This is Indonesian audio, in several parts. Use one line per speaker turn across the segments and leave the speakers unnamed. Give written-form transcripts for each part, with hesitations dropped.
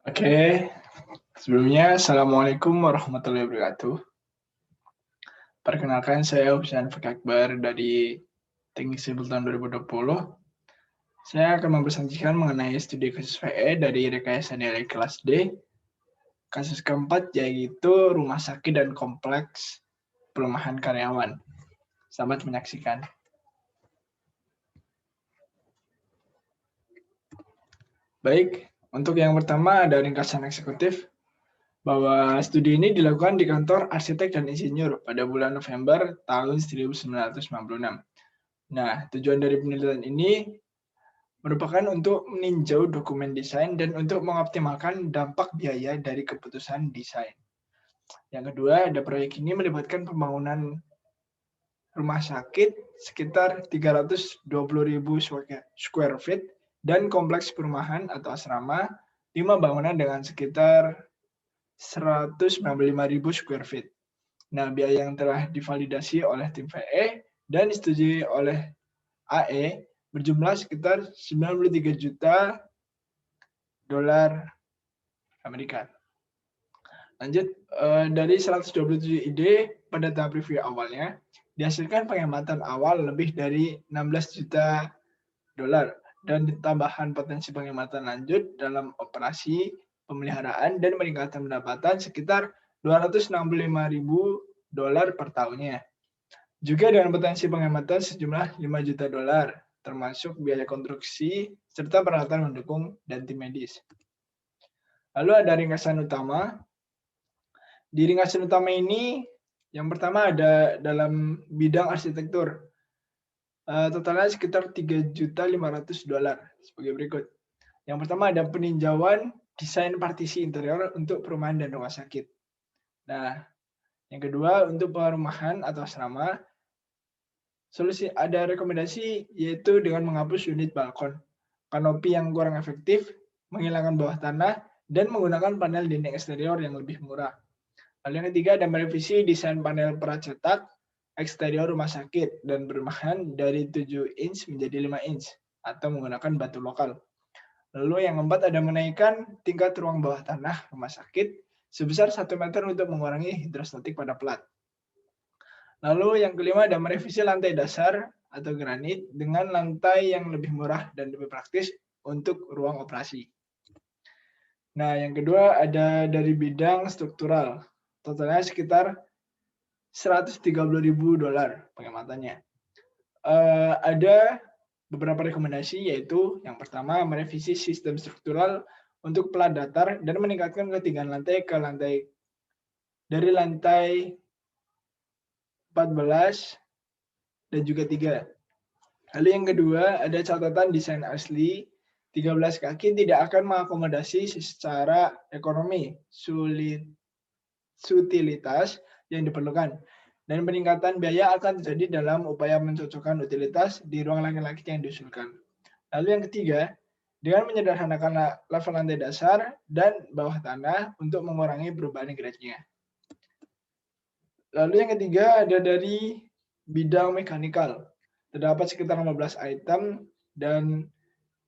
Oke, sebelumnya Assalamualaikum warahmatullahi wabarakatuh. Perkenalkan saya Hussein Fakih Akbar dari Teknik Sipil tahun 2020. Saya akan mempresentasikan mengenai studi kasus VE dari rekayasa nilai kelas D. Kasus keempat yaitu rumah sakit dan kompleks perumahan karyawan. Selamat menyaksikan. Baik, untuk yang pertama ada ringkasan eksekutif bahwa studi ini dilakukan di kantor arsitek dan insinyur pada bulan November tahun 1996. Nah, tujuan dari penelitian ini merupakan untuk meninjau dokumen desain dan untuk mengoptimalkan dampak biaya dari keputusan desain. Yang kedua, ada proyek ini melibatkan pembangunan rumah sakit sekitar 320.000 square feet dan kompleks perumahan atau asrama 5 bangunan dengan sekitar 195.000 square feet. Nah, biaya yang telah divalidasi oleh tim VE dan disetujui oleh AE berjumlah sekitar 93 juta dolar Amerika. Lanjut, dari 127 ide pada tahap review awalnya, dihasilkan penghematan awal lebih dari 16 juta dolar dan tambahan potensi penghematan lanjut dalam operasi pemeliharaan dan peningkatan pendapatan sekitar 265.000 dolar per tahunnya. Juga dengan potensi penghematan sejumlah 5 juta dolar, termasuk biaya konstruksi serta peralatan mendukung dan tim medis. Lalu ada ringkasan utama. Di ringkasan utama ini, yang pertama ada dalam bidang arsitektur. Totalnya sekitar 3.500.000 dolar sebagai berikut. Yang pertama ada peninjauan desain partisi interior untuk perumahan dan rumah sakit. Nah, yang kedua untuk perumahan atau asrama, solusi ada rekomendasi yaitu dengan menghapus unit balkon, kanopi yang kurang efektif, menghilangkan bawah tanah, dan menggunakan panel dinding eksterior yang lebih murah. Lalu yang ketiga ada merevisi desain panel pracetak eksterior rumah sakit dan perumahan dari 7 inch menjadi 5 inch atau menggunakan batu lokal. Lalu yang keempat ada menaikkan tingkat ruang bawah tanah rumah sakit sebesar 1 meter untuk mengurangi hidrostatik pada plat. Lalu yang kelima ada merevisi lantai dasar atau granit dengan lantai yang lebih murah dan lebih praktis untuk ruang operasi. Nah, yang kedua ada dari bidang struktural. Totalnya sekitar 130.000 dolar penghematannya. Ada beberapa rekomendasi yaitu yang pertama merevisi sistem struktural untuk plat datar dan meningkatkan ketinggian lantai ke lantai dari lantai 14 dan juga 3. Lalu yang kedua ada catatan desain asli 13 kaki tidak akan mengakomodasi secara ekonomi utilitas yang diperlukan dan peningkatan biaya akan terjadi dalam upaya mencocokkan utilitas di ruang laki-laki yang diusulkan. Lalu yang ketiga, dengan menyederhanakan level lantai dasar dan bawah tanah untuk mengurangi perubahan grade-nya. Lalu yang ketiga ada dari bidang mekanikal. Terdapat sekitar 15 item dan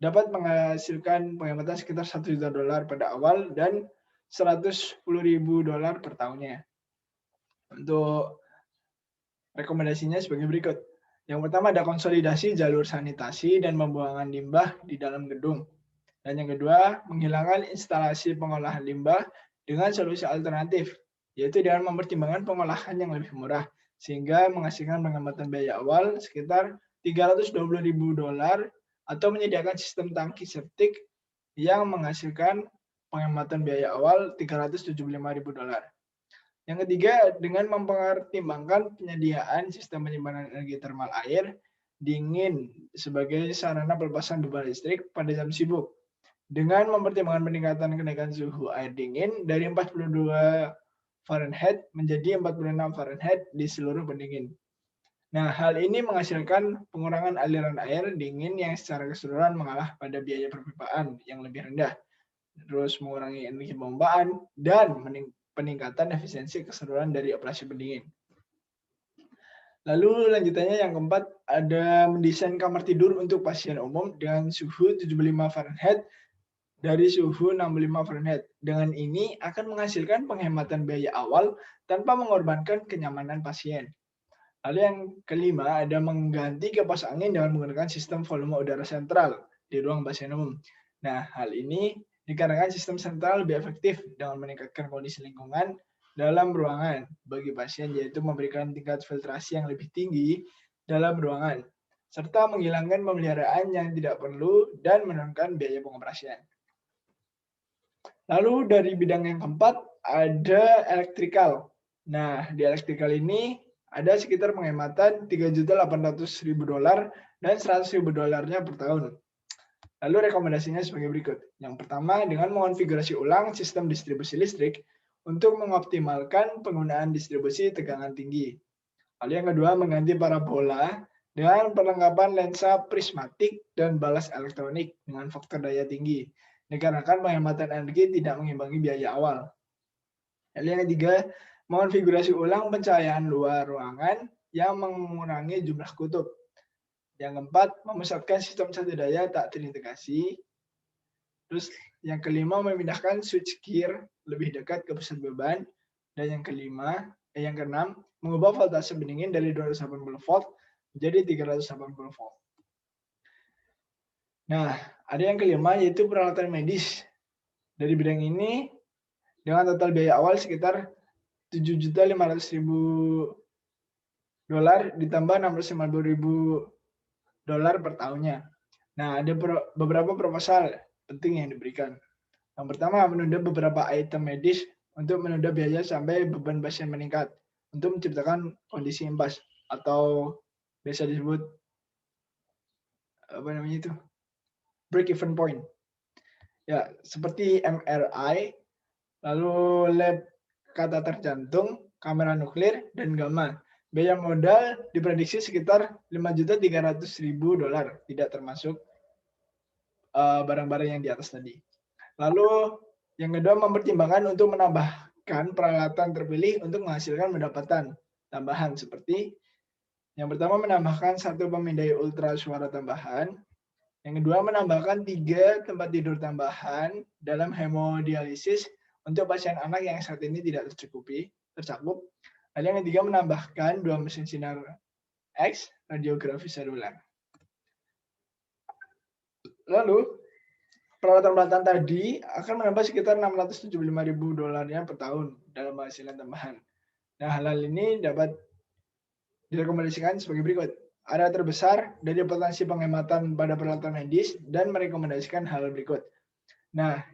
dapat menghasilkan penghematan sekitar 1 juta dolar pada awal dan 110.000 dolar per tahunnya. Untuk rekomendasinya sebagai berikut. Yang pertama ada konsolidasi jalur sanitasi dan pembuangan limbah di dalam gedung. Dan yang kedua, menghilangkan instalasi pengolahan limbah dengan solusi alternatif, yaitu dengan mempertimbangkan pengolahan yang lebih murah, sehingga menghasilkan penghematan biaya awal sekitar 320.000 dolar atau menyediakan sistem tangki septik yang menghasilkan penghematan biaya awal 375.000 dolar. Yang ketiga, dengan mempertimbangkan penyediaan sistem penyimpanan energi termal air dingin sebagai sarana pelepasan beban listrik pada jam sibuk. Dengan mempertimbangkan peningkatan kenaikan suhu air dingin dari 42 Fahrenheit menjadi 46 Fahrenheit di seluruh pendingin. Nah, hal ini menghasilkan pengurangan aliran air dingin yang secara keseluruhan mengalah pada biaya perpipaan yang lebih rendah, terus mengurangi energi pemompan, dan peningkatan efisiensi keseluruhan dari operasi pendingin. Lalu lanjutannya yang keempat, ada mendesain kamar tidur untuk pasien umum dengan suhu 75 Fahrenheit dari suhu 65 Fahrenheit. Dengan ini akan menghasilkan penghematan biaya awal tanpa mengorbankan kenyamanan pasien. Lalu yang kelima, ada mengganti kipas angin dengan menggunakan sistem volume udara sentral di ruang pasien umum. Nah, hal ini dikarenakan sistem sentral lebih efektif dengan meningkatkan kondisi lingkungan dalam ruangan bagi pasien, yaitu memberikan tingkat filtrasi yang lebih tinggi dalam ruangan, serta menghilangkan pemeliharaan yang tidak perlu dan menurunkan biaya pengoperasian. Lalu dari bidang yang keempat, ada elektrikal. Nah, di elektrikal ini ada sekitar penghematan $3.800.000 dan $100.000 per tahun. Lalu rekomendasinya sebagai berikut. Yang pertama, dengan mengonfigurasi ulang sistem distribusi listrik untuk mengoptimalkan penggunaan distribusi tegangan tinggi. Lalu yang kedua, mengganti parabola dengan perlengkapan lensa prismatik dan balas elektronik dengan faktor daya tinggi. Dikarenakan penghematan energi tidak mengimbangi biaya awal. Lalu yang ketiga, mengonfigurasi ulang pencahayaan luar ruangan yang mengurangi jumlah kutub. Yang keempat, memusatkan sistem satu daya tak terintegrasi. Terus yang kelima, memindahkan switchgear lebih dekat ke pusat beban. Dan yang keenam, mengubah voltase pendingin dari 280 volt menjadi 380 volt. Nah, ada yang kelima yaitu peralatan medis. Dari bidang ini dengan total biaya awal sekitar $7.500.000 ditambah $650.000 per tahunnya. Nah, ada beberapa proposal penting yang diberikan. Yang pertama, menunda beberapa item medis untuk menunda biaya sampai beban pasien meningkat untuk menciptakan kondisi impas atau biasa disebut break even point. Ya, seperti MRI, lalu lab kateter jantung, kamera nuklir, dan gamma. Biaya modal diprediksi sekitar $5.300.000, tidak termasuk barang-barang yang di atas tadi. Lalu yang kedua, mempertimbangkan untuk menambahkan peralatan terpilih untuk menghasilkan pendapatan tambahan seperti yang pertama, menambahkan satu pemindai ultra suara tambahan. Yang kedua, menambahkan 3 tempat tidur tambahan dalam hemodialisis untuk pasien anak yang saat ini tidak tercakup. Lalu yang ketiga, menambahkan 2 mesin sinar X radiografi seluler. Lalu peralatan-peralatan tadi akan menambah sekitar $675.000 per tahun dalam penghasilan tambahan. Nah, hal ini dapat direkomendasikan sebagai berikut. Ada terbesar dari potensi penghematan pada peralatan medis dan merekomendasikan hal berikut. Nah,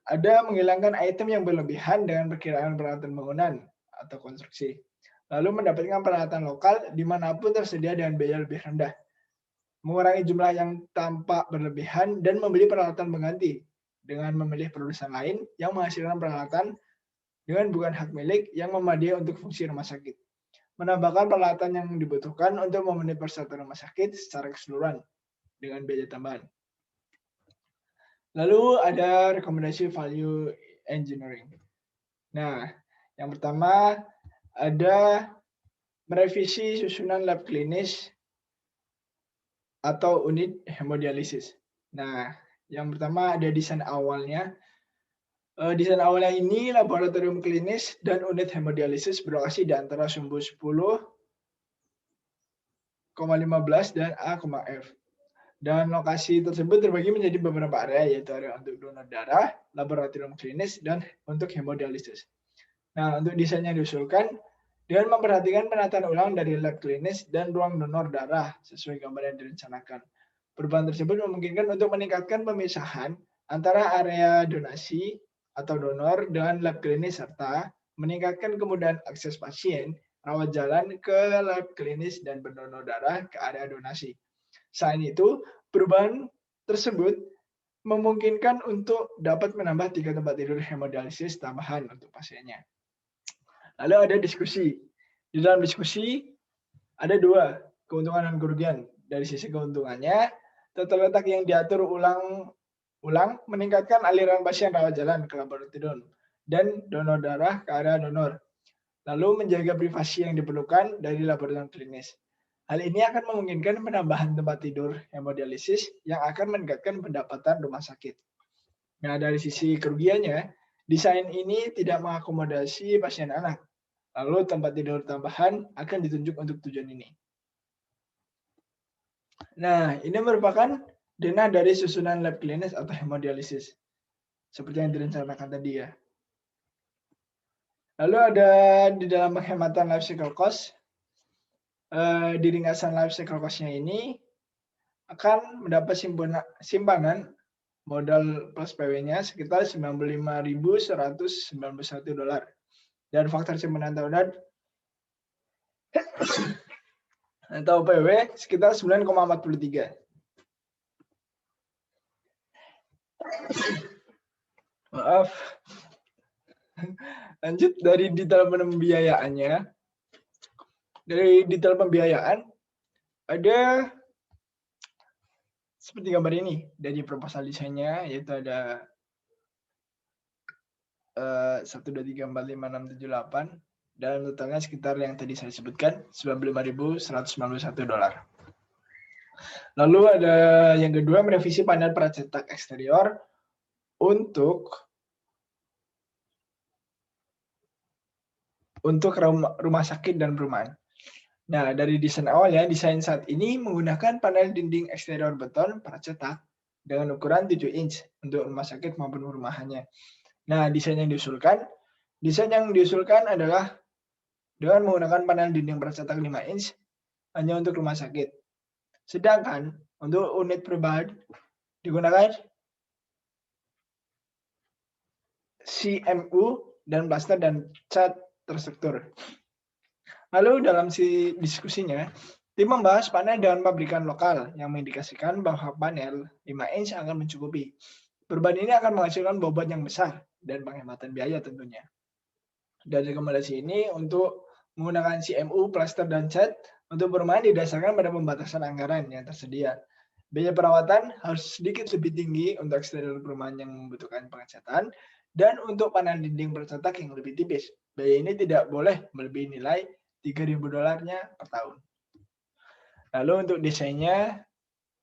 ada menghilangkan item yang berlebihan dengan perkiraan peralatan bangunan atau konstruksi. Lalu mendapatkan peralatan lokal dimanapun tersedia dengan biaya lebih rendah. Mengurangi jumlah yang tampak berlebihan dan membeli peralatan pengganti dengan memilih produsen lain yang menghasilkan peralatan dengan bukan hak milik yang memadai untuk fungsi rumah sakit. Menambahkan peralatan yang dibutuhkan untuk memenuhi persyaratan rumah sakit secara keseluruhan dengan biaya tambahan. Lalu ada rekomendasi value engineering. Nah, yang pertama ada merevisi susunan lab klinis atau unit hemodialisis. Nah, yang pertama ada desain awalnya. Desain awalnya ini laboratorium klinis dan unit hemodialisis berlokasi di antara sumbu 10,15 dan A,F. Dan lokasi tersebut terbagi menjadi beberapa area, yaitu area untuk donor darah, laboratorium klinis, dan untuk hemodialisis. Nah, untuk desain yang diusulkan, dengan memperhatikan penataan ulang dari lab klinis dan ruang donor darah sesuai gambar yang direncanakan. Perubahan tersebut memungkinkan untuk meningkatkan pemisahan antara area donasi atau donor dengan lab klinis serta meningkatkan kemudahan akses pasien rawat jalan ke lab klinis dan pendonor darah ke area donasi. Selain itu, perubahan tersebut memungkinkan untuk dapat menambah 3 tempat tidur hemodialisis tambahan untuk pasiennya. Lalu ada diskusi. Di dalam diskusi ada 2, keuntungan dan kerugian. Dari sisi keuntungannya, tata letak yang diatur ulang meningkatkan aliran pasien rawat jalan ke laboratorium dan donor darah ke area donor. Lalu menjaga privasi yang diperlukan dari laboratorium klinis. Hal ini akan memungkinkan penambahan tempat tidur hemodialisis yang akan meningkatkan pendapatan rumah sakit. Nah, dari sisi kerugiannya, desain ini tidak mengakomodasi pasien anak. Lalu tempat tidur tambahan akan ditunjuk untuk tujuan ini. Nah, ini merupakan dana dari susunan lab klinis atau hemodialisis. Seperti yang direncanakan tadi ya. Lalu ada di dalam penghematan life cycle cost, di ringkasan life cycle cost-nya ini akan mendapat simpanan modal plus PW-nya sekitar $95.191 dan faktor simpanan tahunan atau PW sekitar 9,43. Maaf. Lanjut dari detail pembiayaannya. Dari detail pembiayaan ada seperti gambar ini dari proposal desainnya, yaitu ada 1, 2, 3, 4, 5, 6, 7, 8 dan totalnya sekitar yang tadi saya sebutkan $95.191. Lalu ada yang kedua, merevisi panel pracetak eksterior untuk rumah sakit dan perumahan. Nah, dari desain awalnya, desain saat ini menggunakan panel dinding eksterior beton pracetak dengan ukuran 7 inch untuk rumah sakit maupun perumahannya. Nah, desain yang diusulkan adalah dengan menggunakan panel dinding pracetak 5 inch hanya untuk rumah sakit. Sedangkan untuk unit perubahan digunakan CMU dan plaster dan cat terstruktur. Lalu dalam diskusinya, tim membahas panel dengan pabrikan lokal yang mengindikasikan bahwa panel 5 inch akan mencukupi. Perubahan ini akan menghasilkan bobot yang besar dan penghematan biaya tentunya. Dari rekomendasi ini untuk menggunakan CMU, plaster, dan cat untuk perumahan didasarkan pada pembatasan anggaran yang tersedia. Biaya perawatan harus sedikit lebih tinggi untuk eksterior perumahan yang membutuhkan pengecatan dan untuk panel dinding bercetak yang lebih tipis. Biaya ini tidak boleh melebihi nilai $3.000 per tahun. Lalu untuk desainnya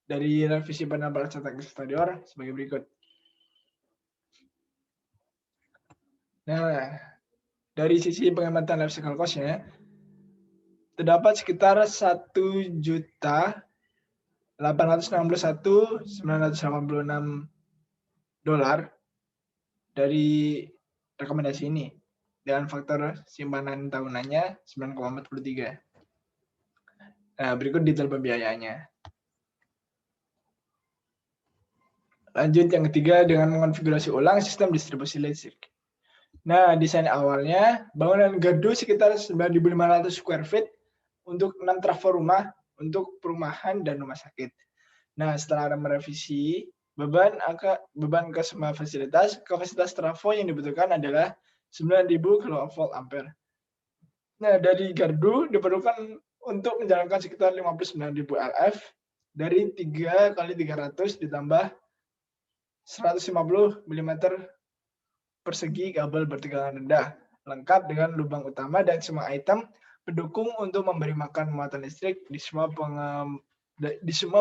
dari revisi panel bercetak eksterior sebagai berikut. Nah, dari sisi penghematan life cycle cost-nya, terdapat sekitar $1.861.986 dari rekomendasi ini dengan faktor simpanan tahunannya 9,43. Nah, berikut detail pembiayaannya. Lanjut yang ketiga dengan mengonfigurasi ulang sistem distribusi listrik. Nah, desain awalnya bangunan gardu sekitar 9.500 square feet untuk 6 trafo rumah untuk perumahan dan rumah sakit. Nah, setelah merevisi beban ke semua fasilitas, kapasitas trafo yang dibutuhkan adalah 9.000 kVA. Nah, dari gardu diperlukan untuk menjalankan sekitar 59.000 LF dari 3 kali 300 ditambah 150 mm persegi kabel bertegangan rendah, lengkap dengan lubang utama dan semua item pendukung untuk memberi makan muatan listrik di semua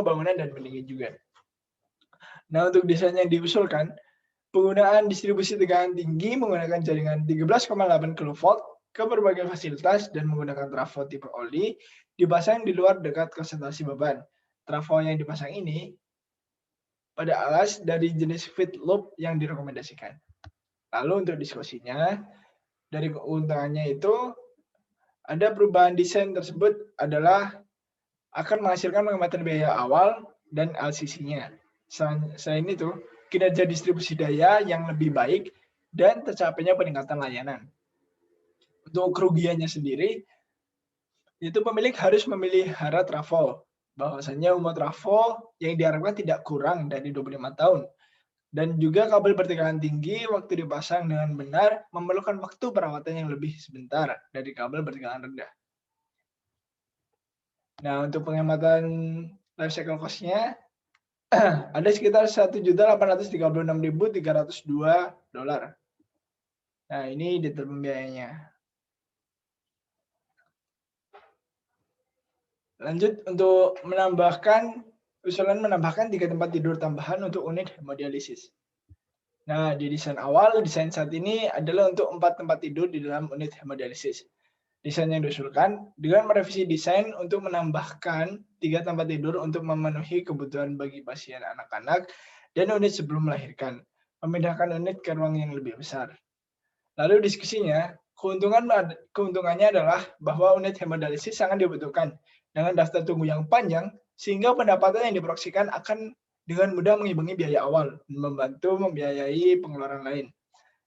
bangunan dan pendingin juga. Nah, untuk desain yang diusulkan, penggunaan distribusi tegangan tinggi menggunakan jaringan 13,8 kV ke berbagai fasilitas dan menggunakan trafo tipe oli dipasang di luar dekat konsentrasi beban. Trafo yang dipasang ini pada alas dari jenis feed loop yang direkomendasikan. Lalu untuk diskusinya, dari keuntungannya itu ada perubahan desain tersebut adalah akan menghasilkan penghematan biaya awal dan LCC-nya. Selain itu, kinerja distribusi daya yang lebih baik dan tercapainya peningkatan layanan. Untuk kerugiannya sendiri, itu pemilik harus memelihara trafo. Bahwasanya umur trafo yang diharapkan tidak kurang dari 25 tahun. Dan juga kabel bertegangan tinggi waktu dipasang dengan benar memerlukan waktu perawatan yang lebih sebentar dari kabel bertegangan rendah. Nah, untuk penghematan life cycle cost-nya ada sekitar $1.836.302. Nah, ini detail pembiayanya. Lanjut untuk usulan menambahkan 3 tempat tidur tambahan untuk unit hemodialisis. Nah, di desain awal, desain saat ini adalah untuk 4 tempat tidur di dalam unit hemodialisis. Desain yang diusulkan dengan merevisi desain untuk menambahkan 3 tempat tidur untuk memenuhi kebutuhan bagi pasien anak-anak dan unit sebelum melahirkan, memindahkan unit ke ruang yang lebih besar. Lalu diskusinya, keuntungannya adalah bahwa unit hemodialisis sangat dibutuhkan dengan daftar tunggu yang panjang, sehingga pendapatan yang diproyeksikan akan dengan mudah mengimbangi biaya awal dan membantu membiayai pengeluaran lain.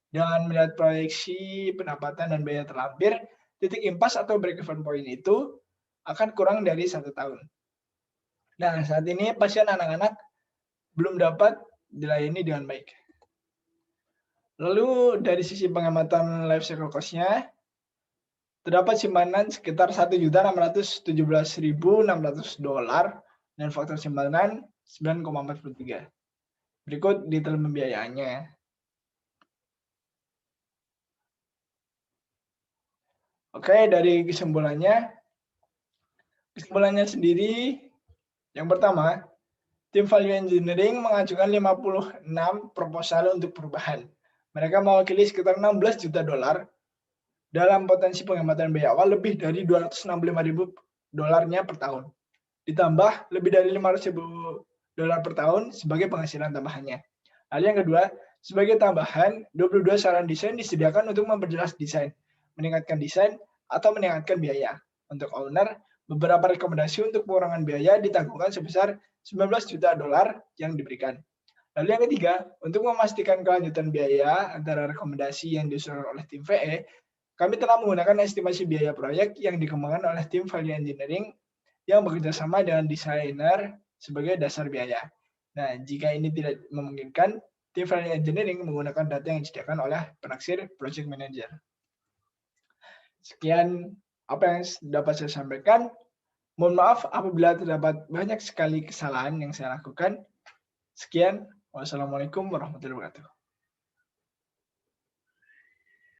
Dengan melihat proyeksi pendapatan dan biaya terlampir, titik impas atau break-even point itu akan kurang dari 1 tahun. Nah, saat ini pasien anak-anak belum dapat dilayani dengan baik. Lalu dari sisi pengamatan life cycle cost-nya, terdapat simpanan sekitar $1.617.600 dan faktor simpanan 9,43. Berikut detail pembiayaannya. Oke, dari kesimpulannya sendiri, yang pertama, tim value engineering mengajukan 56 proposal untuk perubahan. Mereka mewakili sekitar $16 juta dalam potensi penghematan biaya awal lebih dari $265.000 per tahun. Ditambah lebih dari $500.000 per tahun sebagai penghasilan tambahannya. Lalu yang kedua, sebagai tambahan, 22 saran desain disediakan untuk memperjelas desain, meningkatkan desain, atau meningkatkan biaya. Untuk owner, beberapa rekomendasi untuk pengurangan biaya ditanggungan sebesar $19 juta yang diberikan. Lalu yang ketiga, untuk memastikan kelanjutan biaya antara rekomendasi yang disusun oleh tim VE, kami telah menggunakan estimasi biaya proyek yang dikembangkan oleh tim value engineering yang bekerja sama dengan desainer sebagai dasar biaya. Nah, jika ini tidak memungkinkan, tim value engineering menggunakan data yang disediakan oleh penaksir project manager. Sekian apa yang dapat saya sampaikan. Mohon maaf apabila terdapat banyak sekali kesalahan yang saya lakukan. Sekian, wassalamualaikum warahmatullahi wabarakatuh.